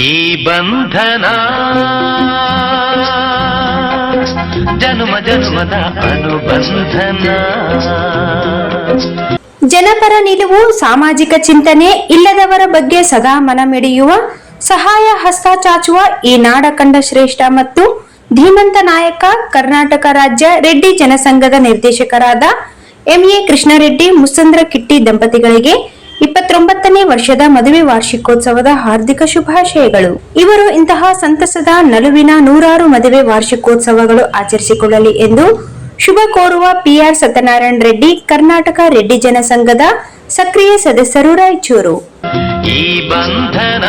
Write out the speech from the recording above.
ಈ ಬಂಧನ ಜನ್ಮ ಜನ್ಮದ ಅನುಬಂಧನ. ಜನಪರ ನಿಲುವು, ಸಾಮಾಜಿಕ ಚಿಂತನೆ ಇಲ್ಲದವರ ಬಗ್ಗೆ ಸದಾ ಮನಮಿಡಿಯುವ, ಸಹಾಯ ಹಸ್ತ ಚಾಚುವ ಈ ನಾಡ ಕಂಡ ಶ್ರೇಷ್ಠ ಮತ್ತು ಧೀಮಂತ ನಾಯಕ ಕರ್ನಾಟಕ ರಾಜ್ಯ ರೆಡ್ಡಿ ಜನಸಂಘದ ನಿರ್ದೇಶಕರಾದ ಎಂಎ ಕೃಷ್ಣಾರೆಡ್ಡಿ ಮುಸ್ಸಂದ್ರ ಕಿಟ್ಟಿ ದಂಪತಿಗಳಿಗೆ 29ನೇ ವರ್ಷದ ಮದುವೆ ವಾರ್ಷಿಕೋತ್ಸವದ ಹಾರ್ದಿಕ ಶುಭಾಶಯಗಳು. ಇವರು ಇಂತಹ ಸಂತಸದ ನಲುವಿನ 100 ಮದುವೆ ವಾರ್ಷಿಕೋತ್ಸವಗಳು ಆಚರಿಸಿಕೊಳ್ಳಲಿ ಎಂದು ಶುಭ ಕೋರುವ ಪಿಆರ್ ಸತ್ಯನಾರಾಯಣ ರೆಡ್ಡಿ, ಕರ್ನಾಟಕ ರೆಡ್ಡಿ ಜನಸಂಘದ ಸಕ್ರಿಯ ಸದಸ್ಯರು, ರಾಯಚೂರು. ಈ ಬಂಧನ